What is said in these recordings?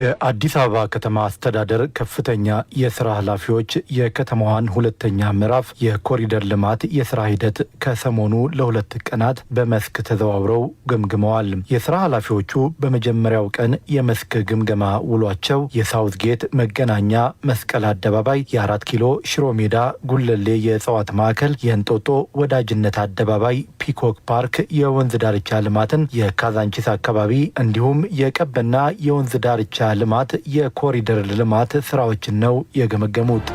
የአዲስ አበባ ከተማ አስተዳደር ከፍተኛ የስራ ኃላፊዎች የከተማዋን ሁለተኛ ምዕራፍ የኮሪደር ልማት የስራ ሂደት ከሰሞኑ ለሁለት ቀናት በመስክ ተዘዋውረው ገምግመዋል። የስራ ኃላፊዎቹ በመጀመሪያው ቀን የመስክ ግምገማ ውሏቸው የሳውዝ ጌት መገናኛ መስቀል አደባባይ፣ የ4 ኪሎ ሽሮ ሜዳ ጉለሌ የእጽዋት ማዕከል፣ የእንጦጦ ወዳጅነት አደባባይ፣ ፒኮክ ፓርክ፣ የወንዝ ዳርቻ ልማትን፣ የካዛንቺስ አካባቢ እንዲሁም የቀበና የወንዝ ዳርቻ ልማት የኮሪደር ልማት ስራዎችን ነው የገመገሙት።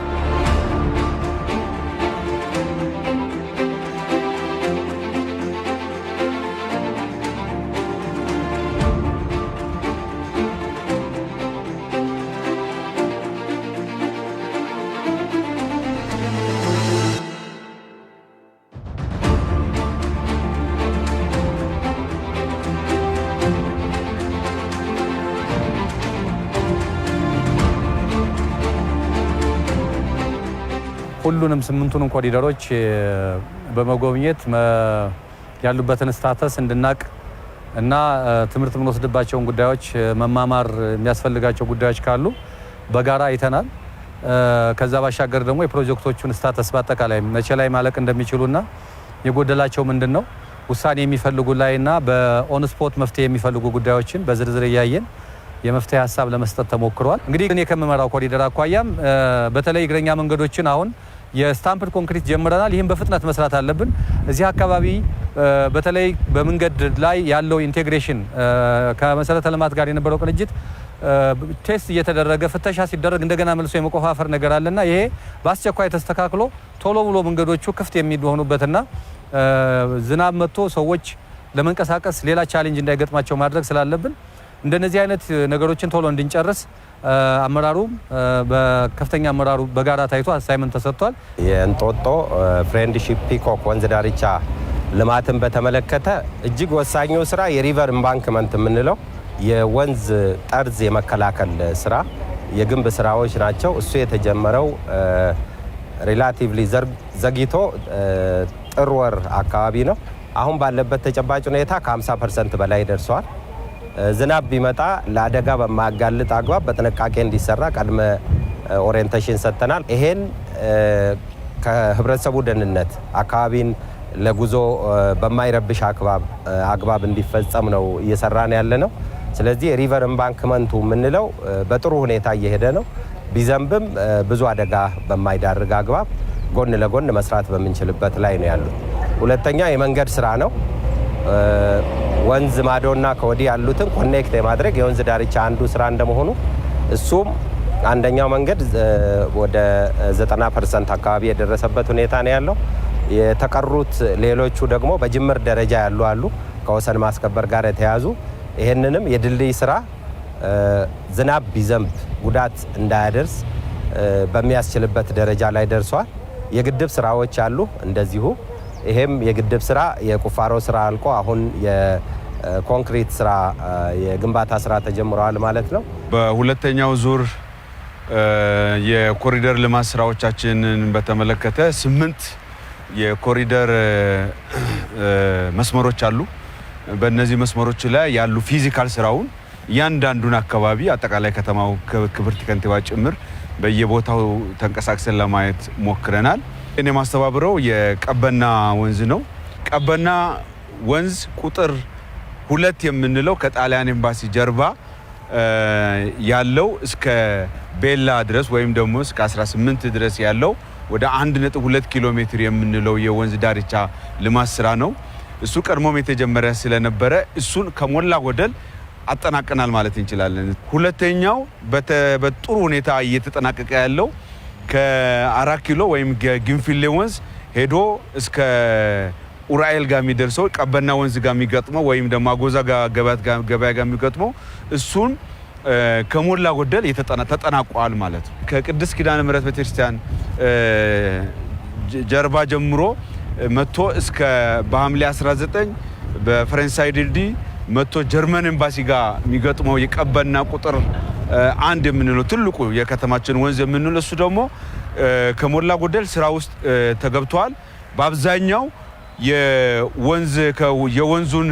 ሁሉንም 8ቱን ኮሪደሮች በመጎብኘት ያሉበትን ስታተስ እንድናቅ እና ትምህርት የምንወስድባቸውን ጉዳዮች መማማር የሚያስፈልጋቸው ጉዳዮች ካሉ በጋራ አይተናል። ከዛ ባሻገር ደግሞ የፕሮጀክቶቹን ስታተስ በአጠቃላይ መቼ ላይ ማለቅ እንደሚችሉና የጎደላቸው ምንድነው ውሳኔ የሚፈልጉ ላይና በኦን ስፖት መፍትሄ የሚፈልጉ ጉዳዮችን በዝርዝር ያያየን የመፍትሄ ሀሳብ ለመስጠት ተሞክሯል። እንግዲህ እኔ ከመመራው ኮሪደር አኳያም በተለይ እግረኛ መንገዶችን አሁን የስታምፕድ ኮንክሪት ጀምረናል። ይህም በፍጥነት መስራት አለብን። እዚህ አካባቢ በተለይ በመንገድ ላይ ያለው ኢንቴግሬሽን ከመሰረተ ልማት ጋር የነበረው ቅንጅት ቴስት እየተደረገ ፍተሻ ሲደረግ እንደገና መልሶ የመቆፋፈር ነገር አለና ይሄ በአስቸኳይ ተስተካክሎ ቶሎ ብሎ መንገዶቹ ክፍት የሚሆኑበትና ዝናብ መጥቶ ሰዎች ለመንቀሳቀስ ሌላ ቻሌንጅ እንዳይገጥማቸው ማድረግ ስላለብን እንደነዚህ አይነት ነገሮችን ቶሎ እንድንጨርስ አመራሩ በከፍተኛ አመራሩ በጋራ ታይቶ አሳይመንት ተሰጥቷል። የእንጦጦ ፍሬንድሺፕ ፒኮክ ወንዝ ዳርቻ ልማትን በተመለከተ እጅግ ወሳኙ ስራ የሪቨር ኢምባንክመንት የምንለው የወንዝ ጠርዝ የመከላከል ስራ የግንብ ስራዎች ናቸው። እሱ የተጀመረው ሪላቲቭሊ ዘግይቶ ጥር ወር አካባቢ ነው። አሁን ባለበት ተጨባጭ ሁኔታ ከ50% በላይ ደርሷል። ዝናብ ቢመጣ ለአደጋ በማያጋልጥ አግባብ በጥንቃቄ እንዲሰራ ቀድመ ኦሪየንቴሽን ሰጥተናል። ይሄን ከህብረተሰቡ ደህንነት አካባቢን ለጉዞ በማይረብሽ አግባብ እንዲፈጸም ነው እየሰራን ያለ ነው። ስለዚህ የሪቨር ኢምባንክመንቱ የምንለው በጥሩ ሁኔታ እየሄደ ነው። ቢዘንብም ብዙ አደጋ በማይዳርግ አግባብ ጎን ለጎን መስራት በምንችልበት ላይ ነው ያሉት። ሁለተኛ የመንገድ ስራ ነው። ወንዝ ማዶና ከወዲህ ያሉትን ኮኔክት የማድረግ የወንዝ ዳርቻ አንዱ ስራ እንደመሆኑ እሱም አንደኛው መንገድ ወደ 90% አካባቢ የደረሰበት ሁኔታ ነው ያለው። የተቀሩት ሌሎቹ ደግሞ በጅምር ደረጃ ያሉ አሉ ከወሰን ማስከበር ጋር የተያዙ። ይሄንንም የድልድይ ስራ ዝናብ ቢዘንብ ጉዳት እንዳያደርስ በሚያስችልበት ደረጃ ላይ ደርሷል። የግድብ ስራዎች አሉ እንደዚሁ። ይሄም የግድብ ስራ የቁፋሮ ስራ አልቆ አሁን የኮንክሪት ስራ የግንባታ ስራ ተጀምሯል ማለት ነው። በሁለተኛው ዙር የኮሪደር ልማት ስራዎቻችንን በተመለከተ 8 የኮሪደር መስመሮች አሉ። በእነዚህ መስመሮች ላይ ያሉ ፊዚካል ስራውን እያንዳንዱን አካባቢ አጠቃላይ ከተማው ክብርት ከንቲባ ጭምር በየቦታው ተንቀሳቅሰን ለማየት ሞክረናል። እኔ ማስተባብረው የቀበና ወንዝ ነው። ቀበና ወንዝ ቁጥር 2 የምንለው ከጣሊያን ኤምባሲ ጀርባ ያለው እስከ ቤላ ድረስ ወይም ደግሞ እስከ 18 ድረስ ያለው ወደ 1.2 ኪሎ ሜትር የምንለው የወንዝ ዳርቻ ልማት ስራ ነው። እሱ ቀድሞም የተጀመረ ስለነበረ እሱን ከሞላ ጎደል አጠናቀናል ማለት እንችላለን። ሁለተኛው በጥሩ ሁኔታ እየተጠናቀቀ ያለው ከ4 ኪሎ ወይም ግንፍሌ ወንዝ ሄዶ እስከ ኡራኤል ጋር የሚደርሰው ቀበና ወንዝ ጋር የሚገጥመው ወይም ደግሞ አጎዛ ገበያ ጋር የሚገጥመው እሱን ከሞላ ጎደል ተጠናቋል ማለት ነው። ከቅድስት ኪዳነ ምሕረት ቤተክርስቲያን ጀርባ ጀምሮ መጥቶ እስከ በሐምሌ 19 በፈረንሳይ ድልድይ መጥቶ ጀርመን ኤምባሲ ጋር የሚገጥመው የቀበና ቁጥር 1 የምንለው ትልቁ የከተማችን ወንዝ የምንለው እሱ ደግሞ ከሞላ ጎደል ስራ ውስጥ ተገብቷል። በአብዛኛው የወንዙን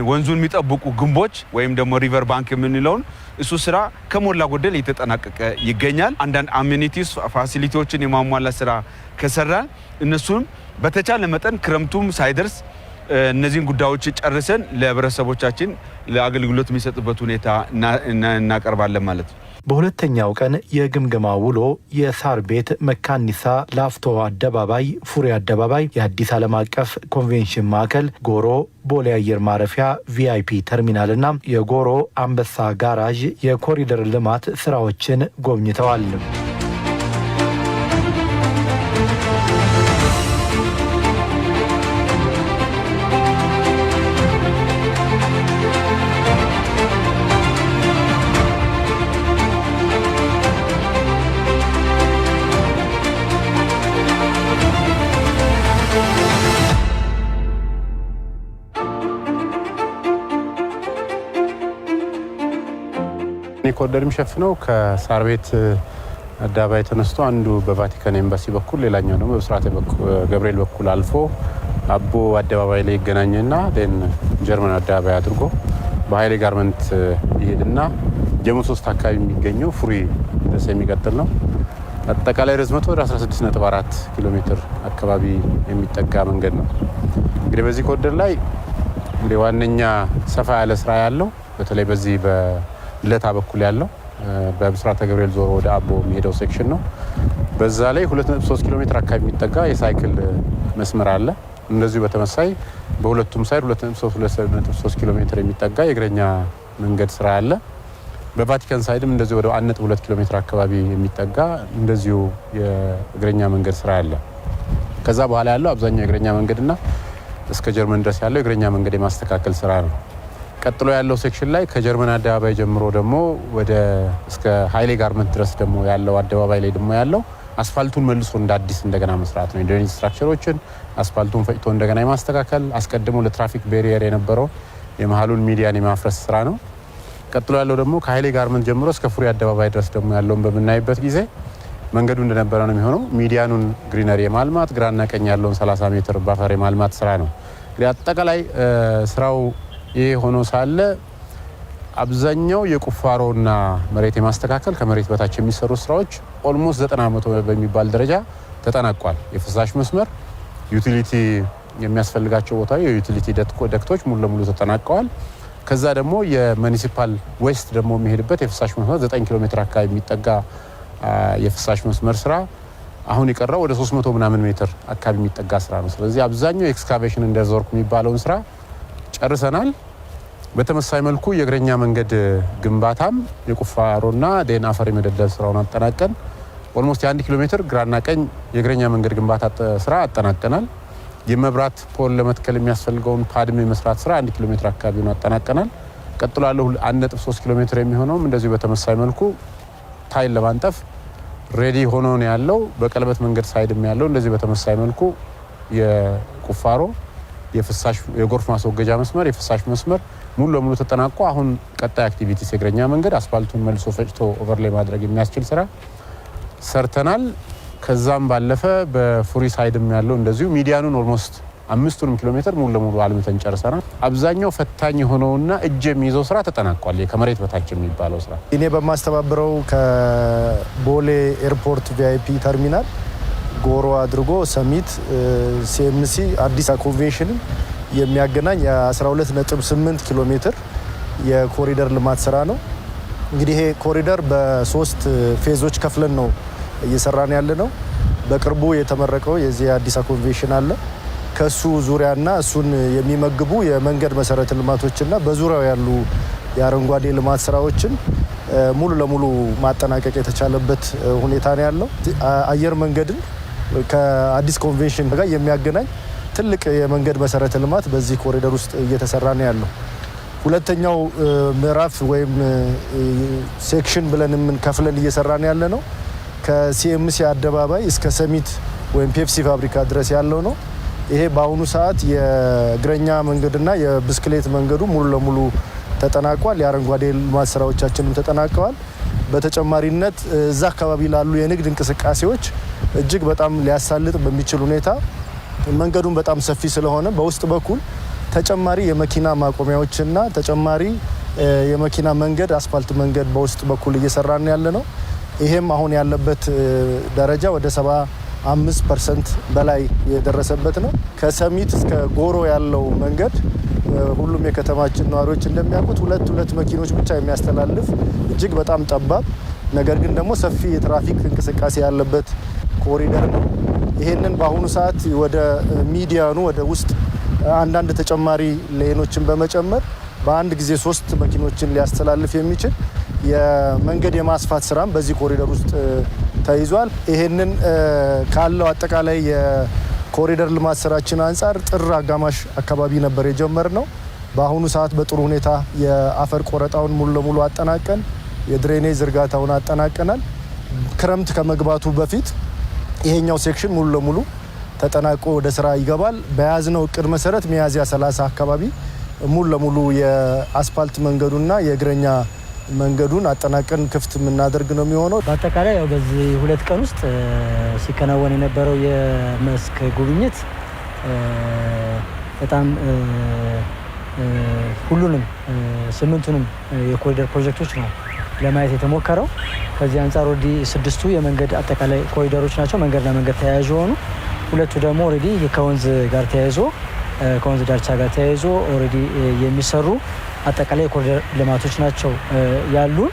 ወንዙን የሚጠብቁ ግንቦች ወይም ደግሞ ሪቨር ባንክ የምንለውን እሱ ስራ ከሞላ ጎደል እየተጠናቀቀ ይገኛል። አንዳንድ አሜኒቲስ ፋሲሊቲዎችን የማሟላት ስራ ከሰራን እነሱም በተቻለ መጠን ክረምቱም ሳይደርስ እነዚህን ጉዳዮች ጨርሰን ለህብረተሰቦቻችን ለአገልግሎት የሚሰጥበት ሁኔታ እናቀርባለን ማለት ነው። በሁለተኛው ቀን የግምገማ ውሎ የሳር ቤት፣ መካኒሳ፣ ላፍቶ አደባባይ፣ ፉሪ አደባባይ፣ የአዲስ ዓለም አቀፍ ኮንቬንሽን ማዕከል፣ ጎሮ ቦሌ አየር ማረፊያ ቪአይፒ ተርሚናልና የጎሮ አንበሳ ጋራዥ የኮሪደር ልማት ስራዎችን ጎብኝተዋል። ኮሪደር የሚሸፍነው ከሳር ቤት አደባባይ ተነስቶ አንዱ በቫቲካን ኤምባሲ በኩል ሌላኛው ደግሞ በብስራተ ገብርኤል በኩል አልፎ አቦ አደባባይ ላይ ይገናኝና ጀርመን አደባባይ አድርጎ በኃይሌ ጋርመንት ይሄድና ጀሞ 3 አካባቢ የሚገኘው ፉሪ ድረስ የሚቀጥል ነው። አጠቃላይ ርዝመቱ ወደ 16.4 ኪሎ ሜትር አካባቢ የሚጠጋ መንገድ ነው። እንግዲህ በዚህ ኮሪደር ላይ እንግዲህ ዋነኛ ሰፋ ያለ ስራ ያለው በተለይ በዚህ በለታ በኩል ያለው በብስራተ ገብርኤል ዞሮ ወደ አቦ የሚሄደው ሴክሽን ነው። በዛ ላይ 2.3 ኪሎ ሜትር አካባቢ የሚጠጋ የሳይክል መስመር አለ። እንደዚሁ በተመሳይ በሁለቱም ሳይድ 2.3 ኪሎ ሜትር የሚጠጋ የእግረኛ መንገድ ስራ አለ። በቫቲካን ሳይድም እንደዚሁ ወደ 1.2 ኪሎ ሜትር አካባቢ የሚጠጋ እንደዚሁ የእግረኛ መንገድ ስራ አለ። ከዛ በኋላ ያለው አብዛኛው የእግረኛ መንገድና እስከ ጀርመን ድረስ ያለው የእግረኛ መንገድ የማስተካከል ስራ ነው። ቀጥሎ ያለው ሴክሽን ላይ ከጀርመን አደባባይ ጀምሮ ደግሞ ወደ እስከ ኃይሌ ጋርመንት ድረስ ደግሞ ያለው አደባባይ ላይ ደግሞ ያለው አስፋልቱን መልሶ እንደ አዲስ እንደገና መስራት ነው። የድሬኔጅ ስትራክቸሮችን አስፋልቱን ፈጭቶ እንደገና የማስተካከል አስቀድሞ ለትራፊክ ቤሪየር የነበረው የመሃሉን ሚዲያን የማፍረስ ስራ ነው። ቀጥሎ ያለው ደግሞ ከኃይሌ ጋርመንት ጀምሮ እስከ ፉሪ አደባባይ ድረስ ደግሞ ያለውን በምናይበት ጊዜ መንገዱ እንደነበረ ነው የሚሆነው። ሚዲያኑን ግሪነሪ የማልማት ግራና ቀኝ ያለውን 30 ሜትር ባፈር የማልማት ስራ ነው። እንግዲህ አጠቃላይ ስራው ይሄ ሆኖ ሳለ አብዛኛው የቁፋሮና መሬት የማስተካከል ከመሬት በታች የሚሰሩ ስራዎች ኦልሞስት 90% በሚባል ደረጃ ተጠናቋል። የፍሳሽ መስመር ዩቲሊቲ የሚያስፈልጋቸው ቦታ የዩቲሊቲ ደክቶች ሙሉ ለሙሉ ተጠናቀዋል። ከዛ ደግሞ የሙኒሲፓል ዌስት ደግሞ የሚሄድበት የፍሳሽ መስመር 9 ኪሎ ሜትር አካባቢ የሚጠጋ የፍሳሽ መስመር ስራ አሁን የቀረው ወደ 300 ምናምን ሜትር አካባቢ የሚጠጋ ስራ ነው። ስለዚህ አብዛኛው ኤክስካቬሽን እንደዘርኩ የሚባለውን ስራ ጨርሰናል። በተመሳሳይ መልኩ የእግረኛ መንገድ ግንባታም የቁፋሮና ደን አፈር የመደልደል ስራውን አጠናቀን ኦልሞስት የ1 ኪሎ ሜትር ግራና ቀኝ የእግረኛ መንገድ ግንባታ ስራ አጠናቀናል። የመብራት ፖል ለመትከል የሚያስፈልገውን ፓድም የመስራት ስራ 1 ኪሎ ሜትር አካባቢውን አጠናቀናል። ቀጥሎ ያለው 1.3 ኪሎ ሜትር የሚሆነውም እንደዚሁ በተመሳሳይ መልኩ ታይል ለማንጠፍ ሬዲ ሆኖ ነው ያለው። በቀለበት መንገድ ሳይድም ያለው እንደዚህ በተመሳሳይ መልኩ የቁፋሮ የፍሳሽ የጎርፍ ማስወገጃ መስመር የፍሳሽ መስመር ሙሉ ለሙሉ ተጠናቆ አሁን ቀጣይ አክቲቪቲስ የእግረኛ መንገድ አስፋልቱን መልሶ ፈጭቶ ኦቨርሌይ ማድረግ የሚያስችል ስራ ሰርተናል። ከዛም ባለፈ በፉሪ ሳይድም ያለው እንደዚሁ ሚዲያኑን ኦልሞስት 5 ኪሎ ሜትር ሙሉ ለሙሉ አልምተን ጨርሰናል። አብዛኛው ፈታኝ የሆነውና እጅ የሚይዘው ስራ ተጠናቋል። ከመሬት በታች የሚባለው ስራ እኔ በማስተባበረው ከቦሌ ኤርፖርት ቪአይፒ ተርሚናል ጎሮ አድርጎ ሰሚት ሲኤምሲ አዲስ ኮንቬንሽን የሚያገናኝ የ12.8 ኪሎ ሜትር የኮሪደር ልማት ስራ ነው። እንግዲህ ይሄ ኮሪደር በ3 ፌዞች ከፍለን ነው እየሰራን ያለ ነው። በቅርቡ የተመረቀው የዚህ አዲስ ኮንቬንሽን አለ። ከሱ ዙሪያና እሱን የሚመግቡ የመንገድ መሰረተ ልማቶችና በዙሪያው ያሉ የአረንጓዴ ልማት ስራዎችን ሙሉ ለሙሉ ማጠናቀቅ የተቻለበት ሁኔታ ነው ያለው። አየር መንገድን ከአዲስ ኮንቬንሽን ጋር የሚያገናኝ ትልቅ የመንገድ መሰረተ ልማት በዚህ ኮሪደር ውስጥ እየተሰራ ነው ያለው። ሁለተኛው ምዕራፍ ወይም ሴክሽን ብለን ከፍለን እየሰራን ያለ ነው ከሲኤምሲ አደባባይ እስከ ሰሚት ወይም ፔፕሲ ፋብሪካ ድረስ ያለው ነው። ይሄ በአሁኑ ሰዓት የእግረኛ መንገድና የብስክሌት መንገዱ ሙሉ ለሙሉ ተጠናቋል። የአረንጓዴ ልማት ስራዎቻችንም ተጠናቀዋል። በተጨማሪነት እዛ አካባቢ ላሉ የንግድ እንቅስቃሴዎች እጅግ በጣም ሊያሳልጥ በሚችል ሁኔታ መንገዱን በጣም ሰፊ ስለሆነ በውስጥ በኩል ተጨማሪ የመኪና ማቆሚያዎችና ተጨማሪ የመኪና መንገድ አስፋልት መንገድ በውስጥ በኩል እየሰራን ያለ ነው። ይሄም አሁን ያለበት ደረጃ ወደ 75% በላይ የደረሰበት ነው። ከሰሚት እስከ ጎሮ ያለው መንገድ ሁሉም የከተማችን ነዋሪዎች እንደሚያውቁት ሁለት መኪኖች ብቻ የሚያስተላልፍ እጅግ በጣም ጠባብ ነገር ግን ደግሞ ሰፊ የትራፊክ እንቅስቃሴ ያለበት ኮሪደር ነው። ይሄንን በአሁኑ ሰዓት ወደ ሚዲያኑ ወደ ውስጥ አንዳንድ ተጨማሪ ሌኖችን በመጨመር በአንድ ጊዜ 3 መኪኖችን ሊያስተላልፍ የሚችል የመንገድ የማስፋት ስራም በዚህ ኮሪደር ውስጥ ተይዟል። ይሄንን ካለው አጠቃላይ የኮሪደር ልማት ስራችን አንጻር ጥር አጋማሽ አካባቢ ነበር የጀመርነው። በአሁኑ ሰዓት በጥሩ ሁኔታ የአፈር ቆረጣውን ሙሉ ለሙሉ አጠናቀን የድሬኔጅ ዝርጋታውን አጠናቀናል። ክረምት ከመግባቱ በፊት ይሄኛው ሴክሽን ሙሉ ለሙሉ ተጠናቆ ወደ ስራ ይገባል። በያዝነው እቅድ መሰረት ሚያዝያ 30 አካባቢ ሙሉ ለሙሉ የአስፋልት መንገዱና የእግረኛ መንገዱን አጠናቀን ክፍት የምናደርግ ነው የሚሆነው። በአጠቃላይ ያው በዚህ 2 ቀን ውስጥ ሲከናወን የነበረው የመስክ ጉብኝት በጣም ሁሉንም 8ቱንም የኮሪደር ፕሮጀክቶች ነው ለማየት የተሞከረው። ከዚህ አንጻር ኦልሬዲ 6ቱ የመንገድ አጠቃላይ ኮሪደሮች ናቸው፣ መንገድና መንገድ ተያያዥ ሆኑ። 2ቱ ደግሞ ኦልሬዲ ከወንዝ ጋር ተያይዞ ከወንዝ ዳርቻ ጋር ተያይዞ ኦልሬዲ የሚሰሩ አጠቃላይ የኮሪደር ልማቶች ናቸው ያሉን።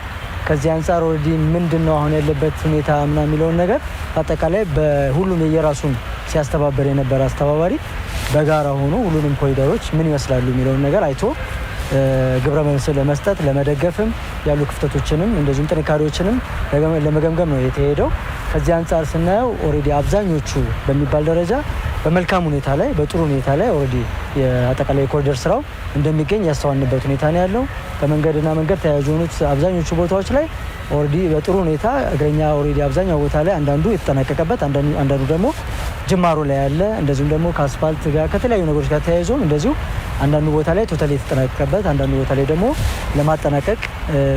ከዚህ አንጻር ኦልሬዲ ምንድነው አሁን ያለበት ሁኔታ ምናምን የሚለውን ነገር አጠቃላይ በሁሉም የየራሱን ሲያስተባበር የነበረ አስተባባሪ በጋራ ሆኖ ሁሉንም ኮሪደሮች ምን ይመስላሉ የሚለውን ነገር አይቶ ግብረ መልስ ለመስጠት ለመደገፍም ያሉ ክፍተቶችንም እንደዚሁም ጥንካሬዎችንም ለመገምገም ነው የተሄደው። ከዚህ አንጻር ስናየው ኦልሬዲ አብዛኞቹ በሚባል ደረጃ በመልካም ሁኔታ ላይ በጥሩ ሁኔታ ላይ ኦልሬዲ የአጠቃላይ የኮሪደር ስራው እንደሚገኝ ያስተዋልንበት ሁኔታ ነው ያለው። ከመንገድና መንገድ ተያያዥ የሆኑት አብዛኞቹ ቦታዎች ላይ ኦልሬዲ በጥሩ ሁኔታ እግረኛ ኦልሬዲ አብዛኛው ቦታ ላይ አንዳንዱ የተጠናቀቀበት አንዳንዱ ደግሞ ጅማሮ ላይ ያለ እንደዚሁም ደግሞ ከአስፋልት ጋር ከተለያዩ ነገሮች ጋር ተያይዞም እንደዚሁ አንዳንዱ ቦታ ላይ ቶታሊ የተጠናቀቀበት አንዳንዱ ቦታ ላይ ደግሞ ለማጠናቀቅ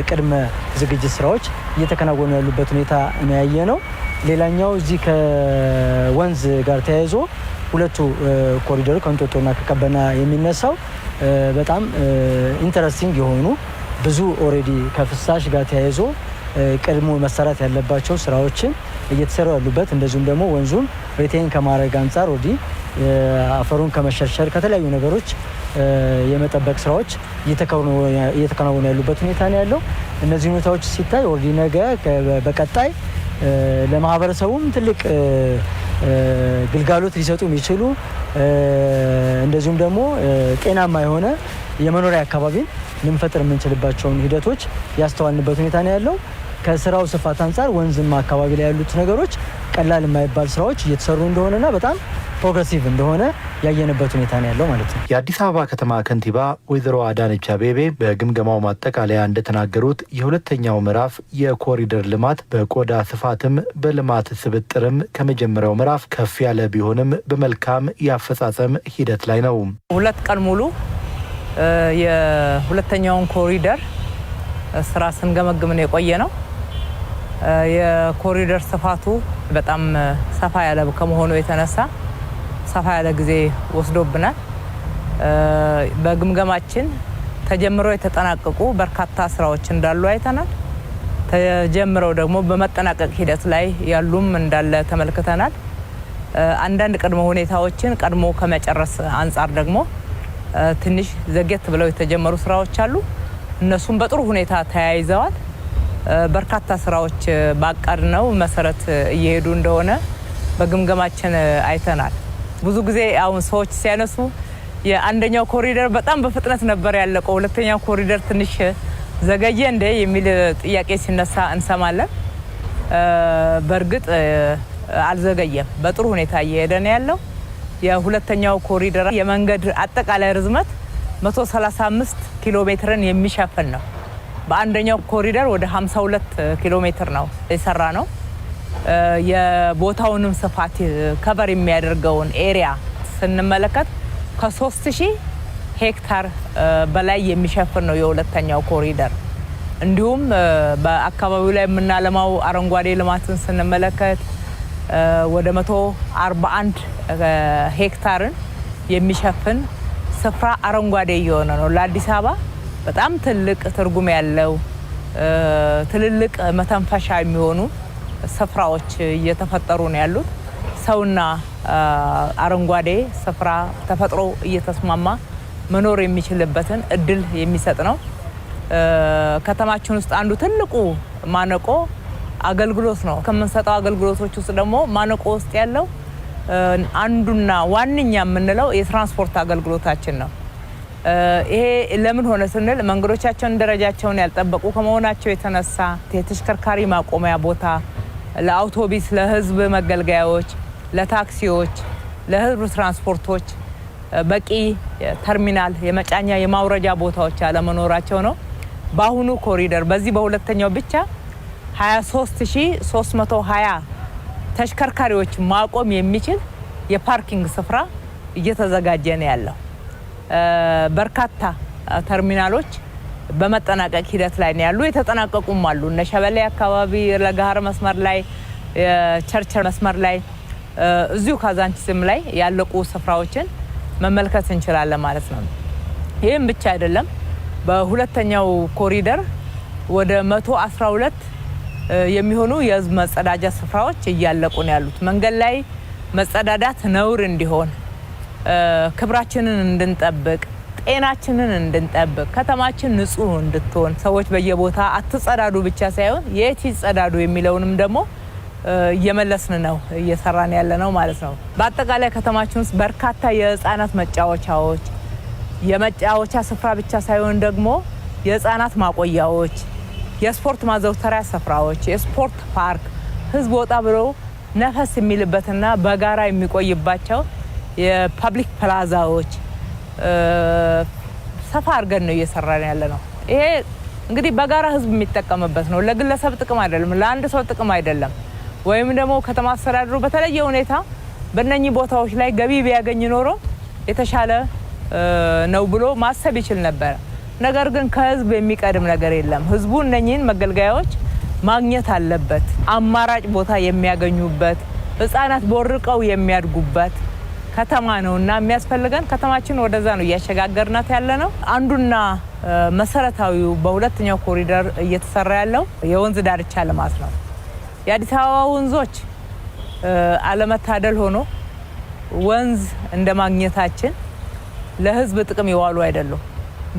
ቅድመ ዝግጅት ስራዎች እየተከናወኑ ያሉበት ሁኔታ ነው ያየ ነው። ሌላኛው እዚህ ከወንዝ ጋር ተያይዞ 2ቱ ኮሪደሮች ከእንጦጦና ከቀበና የሚነሳው በጣም ኢንተረስቲንግ የሆኑ ብዙ ኦልሬዲ ከፍሳሽ ጋር ተያይዞ ቀድሞ መሰራት ያለባቸው ስራዎችን እየተሰሩ ያሉበት እንደዚሁም ደግሞ ወንዙን ሪቴን ከማድረግ አንጻር ወዲ አፈሩን ከመሸርሸር ከተለያዩ ነገሮች የመጠበቅ ስራዎች እየተከናወኑ ያሉበት ሁኔታ ነው ያለው። እነዚህ ሁኔታዎች ሲታይ ወዲ ነገ በቀጣይ ለማህበረሰቡም ትልቅ ግልጋሎት ሊሰጡ የሚችሉ እንደዚሁም ደግሞ ጤናማ የሆነ የመኖሪያ አካባቢን ልንፈጥር የምንችልባቸውን ሂደቶች ያስተዋልንበት ሁኔታ ነው ያለው። ከስራው ስፋት አንጻር ወንዝማ አካባቢ ላይ ያሉት ነገሮች ቀላል የማይባል ስራዎች እየተሰሩ እንደሆነና በጣም ፕሮግሬሲቭ እንደሆነ ያየንበት ሁኔታ ነው ያለው ማለት ነው። የአዲስ አበባ ከተማ ከንቲባ ወይዘሮ አዳነች አቤቤ በግምገማው ማጠቃለያ እንደተናገሩት የሁለተኛው ምዕራፍ የኮሪደር ልማት በቆዳ ስፋትም በልማት ስብጥርም ከመጀመሪያው ምዕራፍ ከፍ ያለ ቢሆንም በመልካም የአፈጻጸም ሂደት ላይ ነው። 2 ቀን ሙሉ የሁለተኛውን ኮሪደር ስራ ስንገመግም ነው የቆየ ነው። የኮሪደር ስፋቱ በጣም ሰፋ ያለ ከመሆኑ የተነሳ ሰፋ ያለ ጊዜ ወስዶብናል። በግምገማችን ተጀምረው የተጠናቀቁ በርካታ ስራዎች እንዳሉ አይተናል። ተጀምረው ደግሞ በመጠናቀቅ ሂደት ላይ ያሉም እንዳለ ተመልክተናል። አንዳንድ ቅድመ ሁኔታዎችን ቀድሞ ከመጨረስ አንጻር ደግሞ ትንሽ ዘግየት ብለው የተጀመሩ ስራዎች አሉ። እነሱም በጥሩ ሁኔታ ተያይዘዋል። በርካታ ስራዎች ባቀድነው መሰረት እየሄዱ እንደሆነ በግምገማችን አይተናል። ብዙ ጊዜ አሁን ሰዎች ሲያነሱ የአንደኛው ኮሪደር በጣም በፍጥነት ነበር ያለቀው፣ ሁለተኛው ኮሪደር ትንሽ ዘገየ እንደ የሚል ጥያቄ ሲነሳ እንሰማለን። በእርግጥ አልዘገየም፣ በጥሩ ሁኔታ እየሄደ ነው ያለው። የሁለተኛው ኮሪደር የመንገድ አጠቃላይ ርዝመት 135 ኪሎ ሜትርን የሚሸፍን ነው። በአንደኛው ኮሪደር ወደ 52 ኪሎ ሜትር ነው የሰራ ነው። የቦታውንም ስፋት ከቨር የሚያደርገውን ኤሪያ ስንመለከት ከ3000 ሄክታር በላይ የሚሸፍን ነው የሁለተኛው ኮሪደር። እንዲሁም በአካባቢው ላይ የምናለማው አረንጓዴ ልማትን ስንመለከት ወደ 141 ሄክታርን የሚሸፍን ስፍራ አረንጓዴ እየሆነ ነው። ለአዲስ አበባ በጣም ትልቅ ትርጉም ያለው ትልልቅ መተንፈሻ የሚሆኑ ስፍራዎች እየተፈጠሩ ነው ያሉት። ሰውና አረንጓዴ ስፍራ ተፈጥሮ እየተስማማ መኖር የሚችልበትን እድል የሚሰጥ ነው። ከተማችን ውስጥ አንዱ ትልቁ ማነቆ አገልግሎት ነው። ከምንሰጠው አገልግሎቶች ውስጥ ደግሞ ማነቆ ውስጥ ያለው አንዱና ዋንኛ የምንለው የትራንስፖርት አገልግሎታችን ነው። ይሄ ለምን ሆነ ስንል መንገዶቻችን ደረጃቸውን ያልጠበቁ ከመሆናቸው የተነሳ የተሽከርካሪ ማቆሚያ ቦታ ለአውቶቡስ፣ ለህዝብ መገልገያዎች፣ ለታክሲዎች፣ ለህዝብ ትራንስፖርቶች በቂ ተርሚናል የመጫኛ የማውረጃ ቦታዎች አለመኖራቸው ነው። በአሁኑ ኮሪደር በዚህ በሁለተኛው ብቻ 23320 ተሽከርካሪዎች ማቆም የሚችል የፓርኪንግ ስፍራ እየተዘጋጀ ነው ያለው። በርካታ ተርሚናሎች በመጠናቀቅ ሂደት ላይ ነው ያሉ፣ የተጠናቀቁም አሉ። እነ ሸበሌ አካባቢ ለጋር መስመር ላይ፣ ቸርቸር መስመር ላይ፣ እዚሁ ካዛንቺስም ላይ ያለቁ ስፍራዎችን መመልከት እንችላለን ማለት ነው። ይህም ብቻ አይደለም። በሁለተኛው ኮሪደር ወደ 112 የሚሆኑ የህዝብ መጸዳጃ ስፍራዎች እያለቁ ነው ያሉት። መንገድ ላይ መጸዳዳት ነውር እንዲሆን፣ ክብራችንን እንድንጠብቅ፣ ጤናችንን እንድንጠብቅ፣ ከተማችን ንጹህ እንድትሆን ሰዎች በየቦታ አትጸዳዱ ብቻ ሳይሆን የት ይጸዳዱ የሚለውንም ደግሞ እየመለስን ነው እየሰራን ያለ ነው ማለት ነው። በአጠቃላይ ከተማችን ውስጥ በርካታ የህፃናት መጫወቻዎች፣ የመጫወቻ ስፍራ ብቻ ሳይሆን ደግሞ የህፃናት ማቆያዎች፣ የስፖርት ማዘውተሪያ ስፍራዎች፣ የስፖርት ፓርክ፣ ህዝብ ወጣ ብሎ ነፈስ የሚልበትና በጋራ የሚቆይባቸው የፐብሊክ ፕላዛዎች ሰፋ አድርገን ነው እየሰራን ያለ ነው። ይሄ እንግዲህ በጋራ ህዝብ የሚጠቀምበት ነው። ለግለሰብ ጥቅም አይደለም፣ ለአንድ ሰው ጥቅም አይደለም። ወይም ደግሞ ከተማ አስተዳደሩ በተለየ ሁኔታ በእነኚህ ቦታዎች ላይ ገቢ ቢያገኝ ኖሮ የተሻለ ነው ብሎ ማሰብ ይችል ነበር። ነገር ግን ከህዝብ የሚቀድም ነገር የለም። ህዝቡ እነኚህን መገልገያዎች ማግኘት አለበት። አማራጭ ቦታ የሚያገኙበት፣ ህፃናት ቦርቀው የሚያድጉበት ከተማ ነውና የሚያስፈልገን ከተማችን ወደዛ ነው እያሸጋገርናት ያለ ነው። አንዱና መሰረታዊው በሁለተኛው ኮሪደር እየተሰራ ያለው የወንዝ ዳርቻ ልማት ነው። የአዲስ አበባ ወንዞች አለመታደል ሆኖ ወንዝ እንደማግኘታችን ለህዝብ ጥቅም ይዋሉ አይደሉም።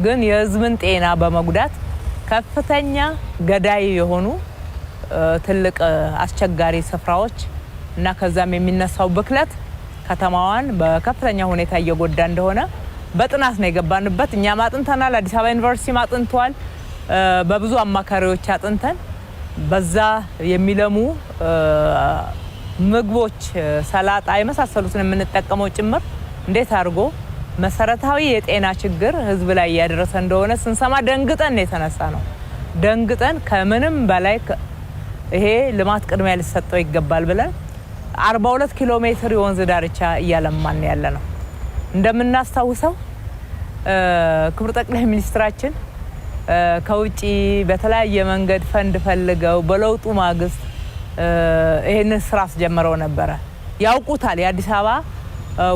ግን የህዝብን ጤና በመጉዳት ከፍተኛ ገዳይ የሆኑ ትልቅ አስቸጋሪ ስፍራዎች እና ከዛም የሚነሳው ብክለት ከተማዋን በከፍተኛ ሁኔታ እየጎዳ እንደሆነ በጥናት ነው የገባንበት። እኛም አጥንተናል። አዲስ አበባ ዩኒቨርሲቲ አጥንቷል። በብዙ አማካሪዎች አጥንተን በዛ የሚለሙ ምግቦች፣ ሰላጣ የመሳሰሉትን የምንጠቀመው ጭምር እንዴት አድርጎ መሰረታዊ የጤና ችግር ህዝብ ላይ እያደረሰ እንደሆነ ስንሰማ ደንግጠን የተነሳ ነው። ደንግጠን ከምንም በላይ ይሄ ልማት ቅድሚያ ሊሰጠው ይገባል ብለን 42 ኪሎ ሜትር የወንዝ ዳርቻ እያለማን ያለ ነው። እንደምናስታውሰው ክቡር ጠቅላይ ሚኒስትራችን ከውጪ በተለያየ መንገድ ፈንድ ፈልገው በለውጡ ማግስት ይሄንን ስራ አስጀምረው ነበረ። ያውቁታል የአዲስ አበባ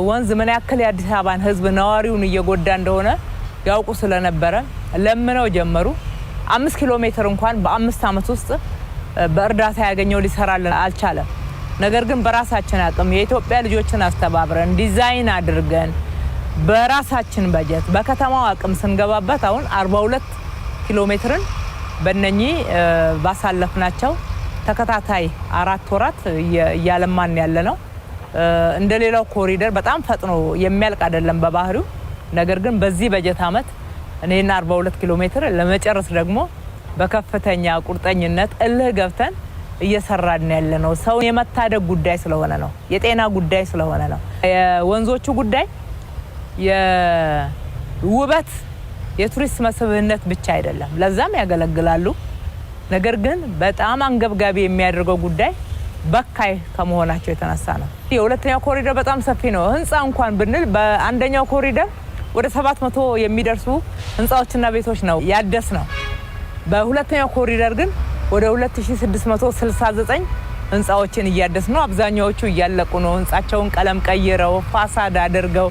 ወንዝ ምን ያክል የአዲስ አበባን ህዝብ ነዋሪውን እየጎዳ እንደሆነ ያውቁ ስለነበረ ለምነው ጀመሩ። 5 ኪሎ ሜትር እንኳን በ5 አመት ውስጥ በእርዳታ ያገኘው ሊሰራልን አልቻለም። ነገር ግን በራሳችን አቅም የኢትዮጵያ ልጆችን አስተባብረን ዲዛይን አድርገን በራሳችን በጀት በከተማው አቅም ስንገባበት አሁን 42 ኪሎ ሜትርን በእነኚህ ባሳለፍናቸው ተከታታይ 4 ወራት እያለማን ያለ ነው። እንደሌላው ኮሪደር በጣም ፈጥኖ የሚያልቅ አይደለም በባህሪው። ነገር ግን በዚህ በጀት አመት እኔና 42 ኪሎ ሜትር ለመጨረስ ደግሞ በከፍተኛ ቁርጠኝነት እልህ ገብተን እየሰራን ያለ ነው። ሰውን የመታደግ ጉዳይ ስለሆነ ነው። የጤና ጉዳይ ስለሆነ ነው። የወንዞቹ ጉዳይ የውበት የቱሪስት መስህብነት ብቻ አይደለም፣ ለዛም ያገለግላሉ። ነገር ግን በጣም አንገብጋቢ የሚያደርገው ጉዳይ በካይ ከመሆናቸው የተነሳ ነው። የሁለተኛው ኮሪደር በጣም ሰፊ ነው። ህንፃ እንኳን ብንል በአንደኛው ኮሪደር ወደ 700 የሚደርሱ ህንፃዎችና ቤቶች ነው ያደስ ነው። በሁለተኛው ኮሪደር ግን ወደ 2669 ህንፃዎችን እያደስ ነው። አብዛኛዎቹ እያለቁ ነው። ህንፃቸውን ቀለም ቀይረው ፋሳድ አድርገው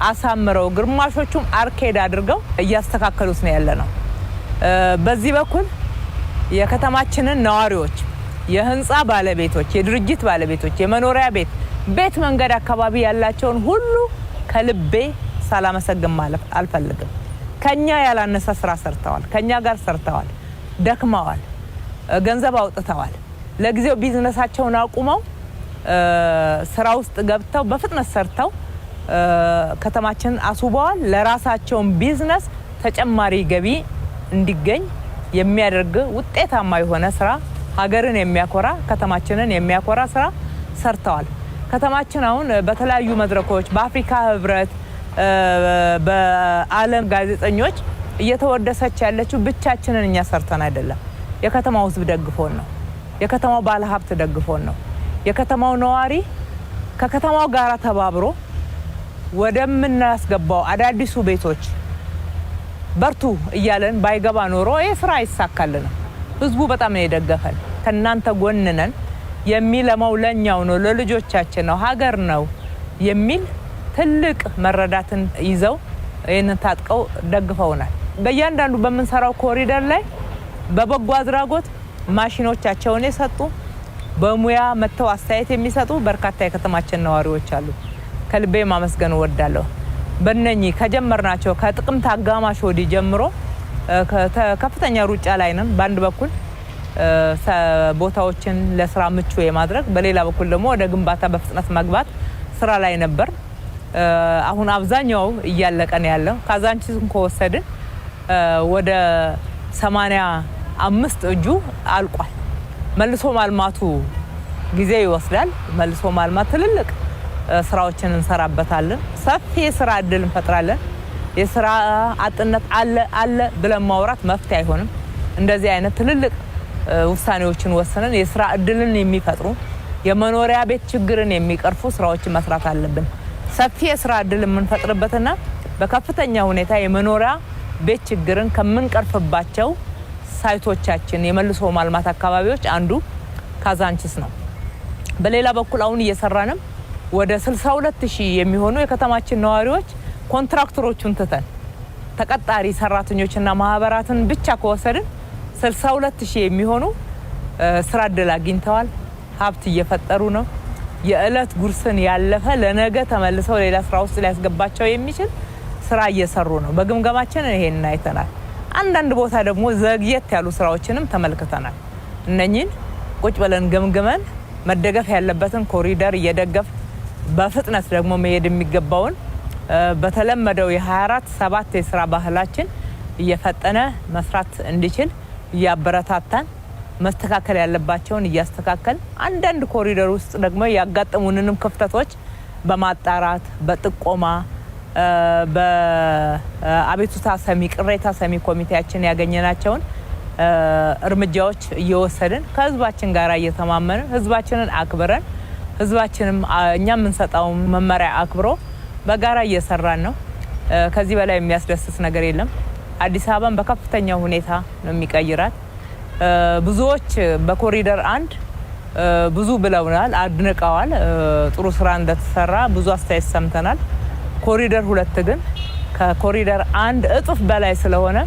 አሳምረው ግርማሾቹም አርኬድ አድርገው እያስተካከሉት ነው ያለነው። በዚህ በኩል የከተማችንን ነዋሪዎች፣ የህንፃ ባለቤቶች፣ የድርጅት ባለቤቶች፣ የመኖሪያ ቤት መንገድ አካባቢ ያላቸውን ሁሉ ከልቤ ሳላመሰግን ማለፍ አልፈልግም። ከኛ ያላነሰ ስራ ሰርተዋል፣ ከኛ ጋር ሰርተዋል፣ ደክመዋል፣ ገንዘብ አውጥተዋል። ለጊዜው ቢዝነሳቸውን አቁመው ስራ ውስጥ ገብተው በፍጥነት ሰርተው ከተማችንን አስውበዋል። ለራሳቸውን ቢዝነስ ተጨማሪ ገቢ እንዲገኝ የሚያደርግ ውጤታማ የሆነ ስራ፣ ሀገርን የሚያኮራ ከተማችንን የሚያኮራ ስራ ሰርተዋል። ከተማችን አሁን በተለያዩ መድረኮች በአፍሪካ ህብረት በዓለም ጋዜጠኞች እየተወደሰች ያለችው ብቻችንን እኛ ሰርተን አይደለም። የከተማው ህዝብ ደግፎን ነው። የከተማው ባለሀብት ደግፎን ነው። የከተማው ነዋሪ ከከተማው ጋር ተባብሮ ወደምናስገባው አዳዲሱ ቤቶች በርቱ እያለን ባይገባ ኖሮ ይህ ስራ አይሳካልንም። ህዝቡ በጣም ነው የደገፈን። ከናንተ ጎን ነን፣ የሚለማው ለኛው ነው፣ ለልጆቻችን ነው፣ ሀገር ነው የሚል ትልቅ መረዳትን ይዘው ይህንን ታጥቀው ደግፈውናል። በእያንዳንዱ በምንሰራው ኮሪደር ላይ በበጎ አድራጎት ማሽኖቻቸውን የሰጡ በሙያ መተው አስተያየት የሚሰጡ በርካታ የከተማችን ነዋሪዎች አሉ። ከልቤ ማመስገን እወዳለሁ። በእነኚህ ከጀመርናቸው ከጥቅምት አጋማሽ ወዲህ ጀምሮ ከፍተኛ ሩጫ ላይ ነን። በአንድ በኩል ቦታዎችን ለስራ ምቹ የማድረግ፣ በሌላ በኩል ደግሞ ወደ ግንባታ በፍጥነት መግባት ስራ ላይ ነበር። አሁን አብዛኛው እያለቀ ነው ያለው። ካዛንቺስን ከወሰድን ወደ 85 እጁ አልቋል። መልሶ ማልማቱ ጊዜ ይወስዳል። መልሶ ማልማት ትልልቅ ስራዎችን እንሰራበታለን። ሰፊ የስራ እድል እንፈጥራለን። የስራ አጥነት አለ ብለን ማውራት መፍትሄ አይሆንም። እንደዚህ አይነት ትልልቅ ውሳኔዎችን ወስነን የስራ እድልን የሚፈጥሩ የመኖሪያ ቤት ችግርን የሚቀርፉ ስራዎችን መስራት አለብን። ሰፊ የስራ እድል የምንፈጥርበትና በከፍተኛ ሁኔታ የመኖሪያ ቤት ችግርን ከምንቀርፍባቸው ሳይቶቻችን የመልሶ ማልማት አካባቢዎች አንዱ ካዛንቺስ ነው። በሌላ በኩል አሁን እየሰራንም ወደ 62000 የሚሆኑ የከተማችን ነዋሪዎች ኮንትራክተሮቹን ትተን ተቀጣሪ ሰራተኞችና ማህበራትን ብቻ ከወሰድን 62000 የሚሆኑ ስራ እድል አግኝተዋል። ሀብት እየፈጠሩ ነው። የእለት ጉርስን ያለፈ ለነገ ተመልሰው ሌላ ስራ ውስጥ ሊያስገባቸው የሚችል ስራ እየሰሩ ነው። በግምገማችን ይሄን አይተናል። አንዳንድ ቦታ ደግሞ ዘግየት ያሉ ስራዎችንም ተመልክተናል። እነኚህን ቁጭ ብለን ገምግመን መደገፍ ያለበትን ኮሪደር እየደገፍ በፍጥነት ደግሞ መሄድ የሚገባውን በተለመደው የ24/7 የስራ ባህላችን እየፈጠነ መስራት እንዲችል እያበረታታን መስተካከል ያለባቸውን እያስተካከል አንዳንድ ኮሪደር ውስጥ ደግሞ ያጋጠሙንንም ክፍተቶች በማጣራት በጥቆማ በአቤቱታ ሰሚ ቅሬታ ሰሚ ኮሚቴያችን ያገኘናቸውን እርምጃዎች እየወሰድን ከህዝባችን ጋር እየተማመንን ህዝባችንን አክብረን ህዝባችንም እኛ የምንሰጠው መመሪያ አክብሮ በጋራ እየሰራን ነው። ከዚህ በላይ የሚያስደስት ነገር የለም። አዲስ አበባን በከፍተኛ ሁኔታ ነው የሚቀይራት። ብዙዎች በኮሪደር 1 ብዙ ብለውናል፣ አድንቀዋል። ጥሩ ስራ እንደተሰራ ብዙ አስተያየት ሰምተናል። ኮሪደር 2 ግን ከኮሪደር 1 እጥፍ በላይ ስለሆነ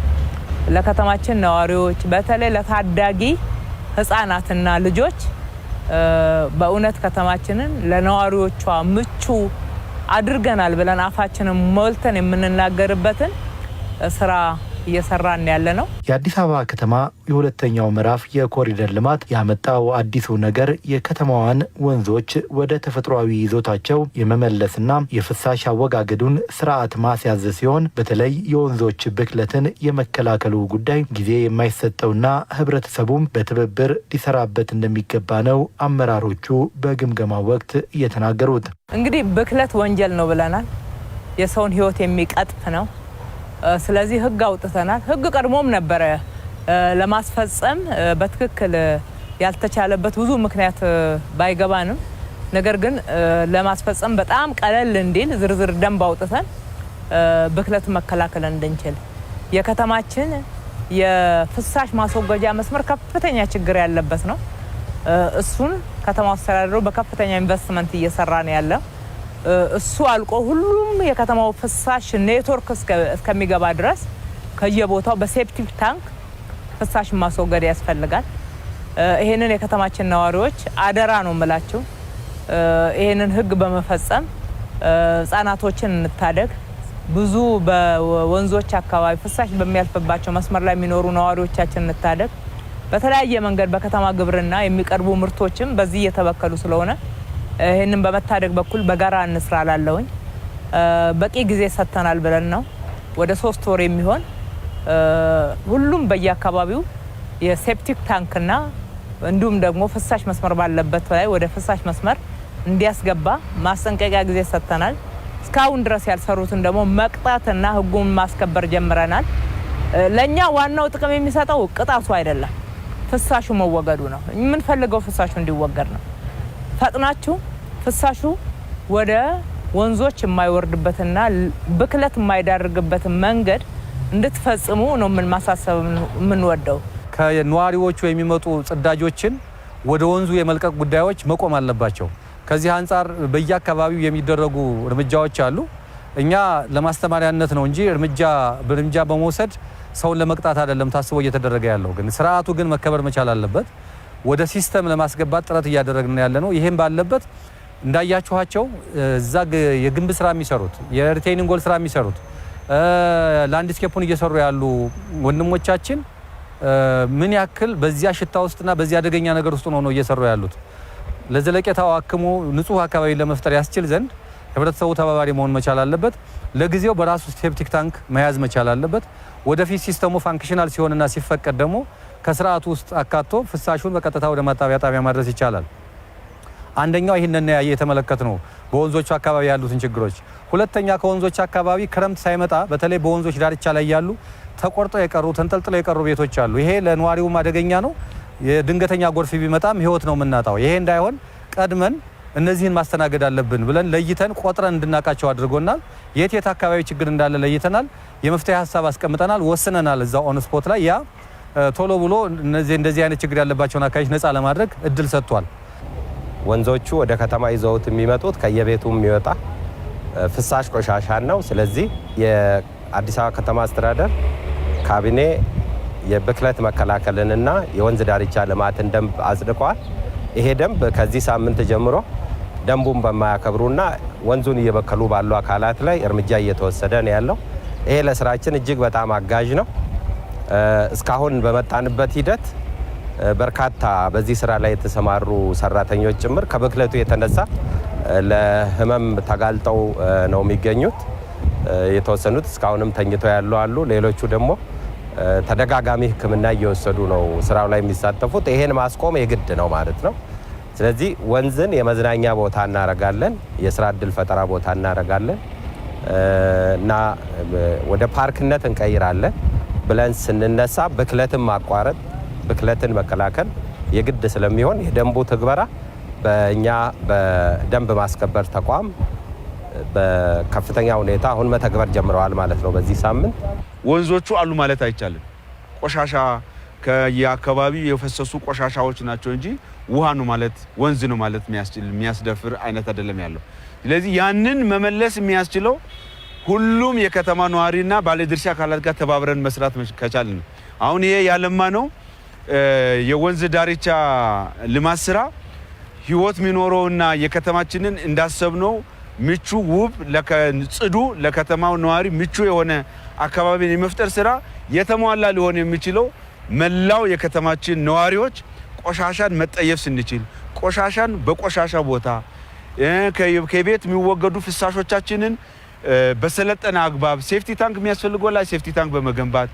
ለከተማችን ነዋሪዎች በተለይ ለታዳጊ ህፃናትና ልጆች በእውነት ከተማችንን ለነዋሪዎቿ ምቹ አድርገናል ብለን አፋችንን ሞልተን የምንናገርበትን ስራ እየሰራን ያለ ነው። የአዲስ አበባ ከተማ የሁለተኛው ምዕራፍ የኮሪደር ልማት ያመጣው አዲሱ ነገር የከተማዋን ወንዞች ወደ ተፈጥሯዊ ይዞታቸው የመመለስና የፍሳሽ አወጋገዱን ስርዓት ማስያዝ ሲሆን በተለይ የወንዞች ብክለትን የመከላከሉ ጉዳይ ጊዜ የማይሰጠውና ህብረተሰቡም በትብብር ሊሰራበት እንደሚገባ ነው አመራሮቹ በግምገማው ወቅት እየተናገሩት። እንግዲህ ብክለት ወንጀል ነው ብለናል። የሰውን ህይወት የሚቀጥፍ ነው። ስለዚህ ህግ አውጥተናል። ህግ ቀድሞም ነበረ ለማስፈጸም በትክክል ያልተቻለበት ብዙ ምክንያት ባይገባንም፣ ነገር ግን ለማስፈጸም በጣም ቀለል እንዲል ዝርዝር ደንብ አውጥተን ብክለት መከላከል እንድንችል የከተማችን የፍሳሽ ማስወገጃ መስመር ከፍተኛ ችግር ያለበት ነው። እሱን ከተማው አስተዳደሩ በከፍተኛ ኢንቨስትመንት እየሰራ ነው ያለው። እሱ አልቆ ሁሉም የከተማው ፍሳሽ ኔትወርክ እስከሚገባ ድረስ ከየቦታው በሴፕቲክ ታንክ ፍሳሽ ማስወገድ ያስፈልጋል። ይሄንን የከተማችን ነዋሪዎች አደራ ነው የምላችሁ። ይሄንን ህግ በመፈጸም ህጻናቶችን እንታደግ። ብዙ በወንዞች አካባቢ ፍሳሽ በሚያልፍባቸው መስመር ላይ የሚኖሩ ነዋሪዎቻችን እንታደግ። በተለያየ መንገድ በከተማ ግብርና የሚቀርቡ ምርቶችም በዚህ እየተበከሉ ስለሆነ ይሄንን በመታደግ በኩል በጋራ እንስራ ላለሁኝ በቂ ጊዜ ሰጥተናል ብለን ነው ወደ 3 ወር የሚሆን ሁሉም በየአካባቢው የሴፕቲክ ታንክና እንዲሁም ደግሞ ፍሳሽ መስመር ባለበት ላይ ወደ ፍሳሽ መስመር እንዲያስገባ ማስጠንቀቂያ ጊዜ ሰጥተናል። እስካሁን ድረስ ያልሰሩትን ደግሞ መቅጣትና ህጉን ማስከበር ጀምረናል። ለኛ ዋናው ጥቅም የሚሰጠው ቅጣቱ አይደለም፣ ፍሳሹ መወገዱ ነው። የምንፈልገው ፍሳሹ እንዲወገድ ነው። ፈጥናችሁ ፍሳሹ ወደ ወንዞች የማይወርድበትና ብክለት የማይዳርግበት መንገድ እንድትፈጽሙ ነው ማሳሰብ የምንወደው። ከነዋሪዎቹ የሚመጡ ጽዳጆችን ወደ ወንዙ የመልቀቅ ጉዳዮች መቆም አለባቸው። ከዚህ አንፃር በየአካባቢው የሚደረጉ እርምጃዎች አሉ። እኛ ለማስተማሪያነት ነው እንጂ እርምጃ በመውሰድ ሰውን ለመቅጣት አይደለም ታስቦ እየተደረገ ያለው። ግን ስርዓቱ ግን መከበር መቻል አለበት። ወደ ሲስተም ለማስገባት ጥረት እያደረግን ያለ ነው። ይሄም ባለበት እንዳያችኋቸው እዛ የግንብ ስራ የሚሰሩት የሪቴኒንግ ወል ስራ የሚሰሩት ላንድስኬፑን እየሰሩ ያሉ ወንድሞቻችን ምን ያክል በዚያ ሽታ ውስጥና በዚያ አደገኛ ነገር ውስጥ ነው እየሰሩ ያሉት። ለዘለቄታው አክሞ ንጹህ አካባቢ ለመፍጠር ያስችል ዘንድ ህብረተሰቡ ተባባሪ መሆን መቻል አለበት። ለጊዜው በራሱ ሴፕቲክ ታንክ መያዝ መቻል አለበት። ወደፊት ሲስተሙ ፋንክሽናል ሲሆንና ሲፈቀድ ደግሞ ከስርዓቱ ውስጥ አካቶ ፍሳሹን በቀጥታ ወደ ማጣቢያ ጣቢያ ማድረስ ይቻላል። አንደኛው ይሄንን የተመለከት ነው በወንዞቹ አካባቢ ያሉትን ችግሮች። ሁለተኛ ከወንዞች አካባቢ ክረምት ሳይመጣ በተለይ በወንዞች ዳርቻ ላይ ያሉ ተቆርጦ የቀሩ ተንጠልጥለው የቀሩ ቤቶች አሉ። ይሄ ለነዋሪውም አደገኛ ነው። የድንገተኛ ጎርፍ ቢመጣም ህይወት ነው የምናጣው። ይሄ እንዳይሆን ቀድመን እነዚህን ማስተናገድ አለብን ብለን ለይተን ቆጥረን እንድናቃቸው አድርጎናል። የት አካባቢ ችግር እንዳለ ለይተናል። የመፍትሄ ሀሳብ አስቀምጠናል፣ ወስነናል። እዛው ኦን ስፖት ላይ ያ ቶሎ ብሎ እንደዚህ አይነት ችግር ያለባቸውን አካባቢዎች ነፃ ለማድረግ እድል ሰጥቷል። ወንዞቹ ወደ ከተማ ይዘውት የሚመጡት ከየቤቱ የሚወጣ ፍሳሽ ቆሻሻን ነው። ስለዚህ የአዲስ አበባ ከተማ አስተዳደር ካቢኔ የብክለት መከላከልንና የወንዝ ዳርቻ ልማትን ደንብ አጽድቋል። ይሄ ደንብ ከዚህ ሳምንት ጀምሮ ደንቡን በማያከብሩና ወንዙን እየበከሉ ባሉ አካላት ላይ እርምጃ እየተወሰደ ነው ያለው። ይሄ ለስራችን እጅግ በጣም አጋዥ ነው። እስካሁን በመጣንበት ሂደት በርካታ በዚህ ስራ ላይ የተሰማሩ ሰራተኞች ጭምር ከብክለቱ የተነሳ ለህመም ተጋልጠው ነው የሚገኙት። የተወሰኑት እስካሁንም ተኝተው ያሉ አሉ። ሌሎቹ ደግሞ ተደጋጋሚ ሕክምና እየወሰዱ ነው ስራው ላይ የሚሳተፉት። ይሄን ማስቆም የግድ ነው ማለት ነው። ስለዚህ ወንዝን የመዝናኛ ቦታ እናረጋለን፣ የስራ እድል ፈጠራ ቦታ እናረጋለን እና ወደ ፓርክነት እንቀይራለን ብለን ስንነሳ ብክለትን ማቋረጥ፣ ብክለትን መከላከል የግድ ስለሚሆን የደንቡ ትግበራ በእኛ በደንብ ማስከበር ተቋም በከፍተኛ ሁኔታ አሁን መተግበር ጀምረዋል ማለት ነው። በዚህ ሳምንት ወንዞቹ አሉ ማለት አይቻልም። ቆሻሻ ከየአካባቢው የፈሰሱ ቆሻሻዎች ናቸው እንጂ ውሃ ነው ማለት ወንዝ ነው ማለት የሚያስደፍር አይነት አይደለም ያለው። ስለዚህ ያንን መመለስ የሚያስችለው ሁሉም የከተማ ነዋሪና ባለድርሻ አካላት ጋር ተባብረን መስራት ከቻልን ነው። አሁን ይሄ ያለማ ነው የወንዝ ዳርቻ ልማት ስራ ህይወት የሚኖረውና የከተማችንን እንዳሰብነው ምቹ ውብ ጽዱ ለከተማው ነዋሪ ምቹ የሆነ አካባቢን የመፍጠር ስራ የተሟላ ሊሆን የሚችለው መላው የከተማችን ነዋሪዎች ቆሻሻን መጠየፍ ስንችል፣ ቆሻሻን በቆሻሻ ቦታ ከቤት የሚወገዱ ፍሳሾቻችንን በሰለጠነ አግባብ ሴፍቲ ታንክ የሚያስፈልገው ላይ ሴፍቲ ታንክ በመገንባት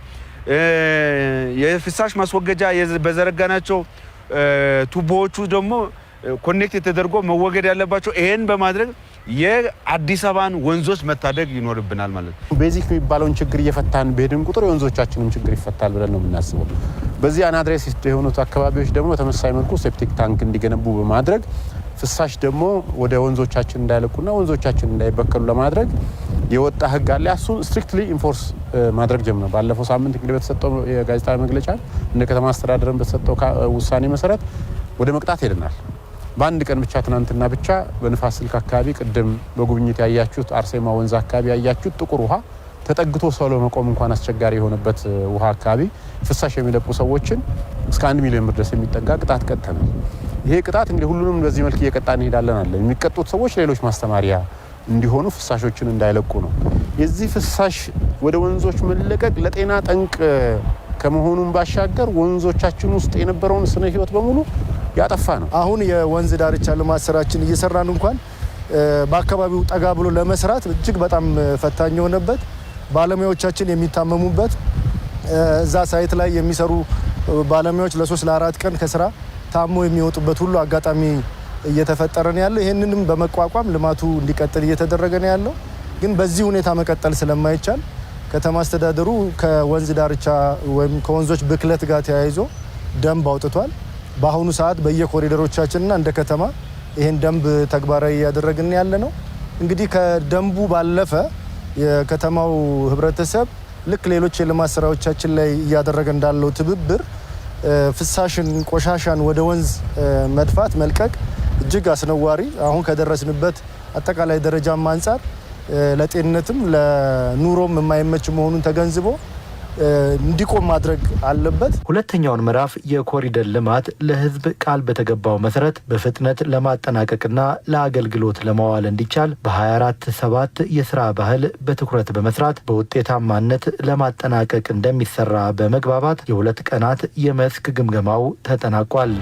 የፍሳሽ ማስወገጃ በዘረጋናቸው ቱቦዎቹ ደግሞ ኮኔክት ተደርጎ መወገድ ያለባቸው ይሄን በማድረግ የአዲስ አበባን ወንዞች መታደግ ይኖርብናል ማለት ነው። ቤዚክ የሚባለውን ችግር እየፈታን በሄድን ቁጥር የወንዞቻችንም ችግር ይፈታል ብለን ነው የምናስበው። በዚህ አናድሬስ የሆኑት አካባቢዎች ደግሞ በተመሳሳይ መልኩ ሴፕቲክ ታንክ እንዲገነቡ በማድረግ ፍሳሽ ደግሞ ወደ ወንዞቻችን እንዳይለቁና ወንዞቻችን እንዳይበከሉ ለማድረግ የወጣ ህግ አለ። እሱን ስትሪክትሊ ኢንፎርስ ማድረግ ጀምረ ባለፈው ሳምንት እንግዲህ በተሰጠው የጋዜጣዊ መግለጫ እንደ ከተማ አስተዳደርን በተሰጠው ውሳኔ መሰረት ወደ መቅጣት ሄደናል። በአንድ ቀን ብቻ ትናንትና ብቻ በንፋስ ስልክ አካባቢ ቅድም በጉብኝት ያያችሁት አርሴማ ወንዝ አካባቢ ያያችሁት ጥቁር ውሃ ተጠግቶ ሰው ለመቆም እንኳን አስቸጋሪ የሆነበት ውሃ አካባቢ ፍሳሽ የሚለቁ ሰዎችን እስከ 1 ሚሊዮን ብር ድረስ የሚጠጋ ቅጣት ቀጥተናል። ይሄ ቅጣት እንግዲህ ሁሉንም በዚህ መልክ እየቀጣን እንሄዳለን አለ። የሚቀጡት ሰዎች ሌሎች ማስተማሪያ እንዲሆኑ ፍሳሾችን እንዳይለቁ ነው። የዚህ ፍሳሽ ወደ ወንዞች መለቀቅ ለጤና ጠንቅ ከመሆኑም ባሻገር ወንዞቻችን ውስጥ የነበረውን ስነ ህይወት በሙሉ ያጠፋ ነው። አሁን የወንዝ ዳርቻ ልማት ስራችን እየሰራን እንኳን በአካባቢው ጠጋ ብሎ ለመስራት እጅግ በጣም ፈታኝ የሆነበት ባለሙያዎቻችን የሚታመሙበት እዛ ሳይት ላይ የሚሰሩ ባለሙያዎች ለ3 ለ4 ቀን ከስራ ታሞ የሚወጡበት ሁሉ አጋጣሚ እየተፈጠረ ነው ያለው። ይሄንንም በመቋቋም ልማቱ እንዲቀጥል እየተደረገ ነው ያለው። ግን በዚህ ሁኔታ መቀጠል ስለማይቻል ከተማ አስተዳደሩ ከወንዝ ዳርቻ ወይም ከወንዞች ብክለት ጋር ተያይዞ ደንብ አውጥቷል። በአሁኑ ሰዓት በየኮሪደሮቻችንና እንደ ከተማ ይሄን ደንብ ተግባራዊ እያደረግን ያለ ነው። እንግዲህ ከደንቡ ባለፈ የከተማው ህብረተሰብ ልክ ሌሎች የልማት ስራዎቻችን ላይ እያደረገ እንዳለው ትብብር ፍሳሽን ቆሻሻን ወደ ወንዝ መድፋት መልቀቅ እጅግ አስነዋሪ አሁን ከደረስንበት አጠቃላይ ደረጃም አንፃር ለጤንነትም ለኑሮም የማይመች መሆኑን ተገንዝቦ እንዲቆም ማድረግ አለበት። ሁለተኛውን ምዕራፍ የኮሪደር ልማት ለህዝብ ቃል በተገባው መሰረት በፍጥነት ለማጠናቀቅና ለአገልግሎት ለማዋል እንዲቻል በ24/7 የስራ ባህል በትኩረት በመስራት በውጤታማነት ለማጠናቀቅ እንደሚሰራ በመግባባት የ2 ቀናት የመስክ ግምገማው ተጠናቋል።